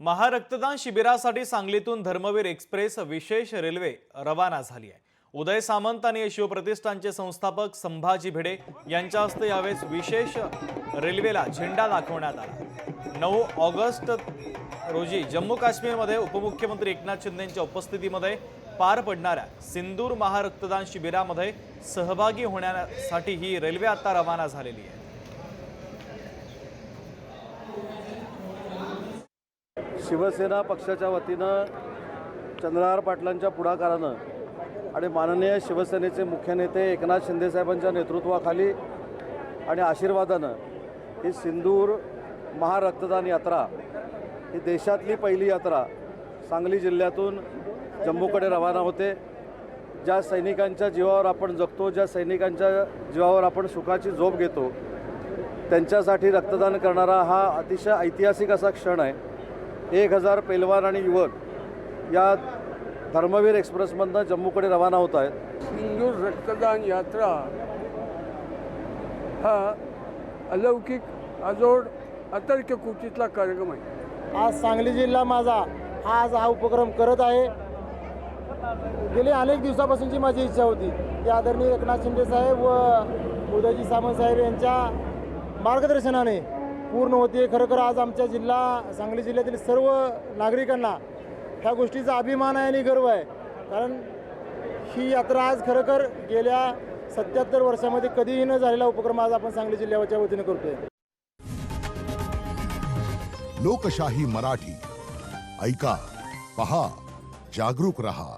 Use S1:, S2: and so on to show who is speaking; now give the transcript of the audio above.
S1: महारक्तदान शिबिरासाठी सांगलीतून धर्मवीर एक्सप्रेस विशेष रेल्वे रवाना झाली आहे। उदय सामंत आणि शिवप्रतिष्ठानचे संस्थापक संभाजी भिडे यांच्या हस्ते यावेळेस विशेष रेल्वेला झेंडा दाखवण्यात आला। 9 ऑगस्ट रोजी जम्मू काश्मीरमध्ये उपमुख्यमंत्री एकनाथ शिंदेंच्या उपस्थितीमध्ये पार पडणाऱ्या सिंदूर महारक्तदान शिबिरामध्ये सहभागी होण्यासाठी ही रेल्वे आता रवाना झालेली आहे।
S2: शिवसेना पक्षाच्या वतीनं चंद्रहार पाटलांच्या पुढाकारानं आणि माननीय शिवसेनेचे मुख्य नेते एकनाथ शिंदे साहेबांच्या नेतृत्वाखाली आणि आशीर्वादानं ही सिंदूर महारक्तदान यात्रा ही देशातली पहिली यात्रा सांगली जिल्ह्यातून जम्मूकडे रवाना होते। ज्या सैनिकांच्या जीवावर आपण जगतो, ज्या सैनिकांच्या जीवावर आपण सुखाची झोप घेतो, त्यांच्यासाठी रक्तदान करणारा हा अतिशय ऐतिहासिक असा क्षण आहे। 1000 पैलवान आणि युवक या धर्मवीर एक्सप्रेसमधनं जम्मूकडे रवाना होत आहेत।
S3: सिंदूर रक्तदान यात्रा हा अलौकिक अजोड अतर्क्य कुचितला कार्यक्रम आहे।
S4: आज सांगली जिल्हा माझा आज हा उपक्रम करत आहे। गेले अनेक दिवसापासूनची माझी इच्छा होती की आदरणीय एकनाथ शिंदे साहेब व उदयजी सामंत साहेब यांच्या मार्गदर्शनाने पूर्ण होते। खरोखर आज आमच्या सांगली जिल्ह्यातील सर्व नागरिकांना ह्या गोष्टीचा अभिमान आहे आणि गर्व आहे, कारण ही यात्रा आज खरोखर गेल्या 77 वर्षामध्ये कधीही न झालेला उपक्रम आज आपण सांगली जिल्ह्याच्या वतीने करतोय।
S5: लोकशाही मराठी ऐका, पहा, जागरूक रहा।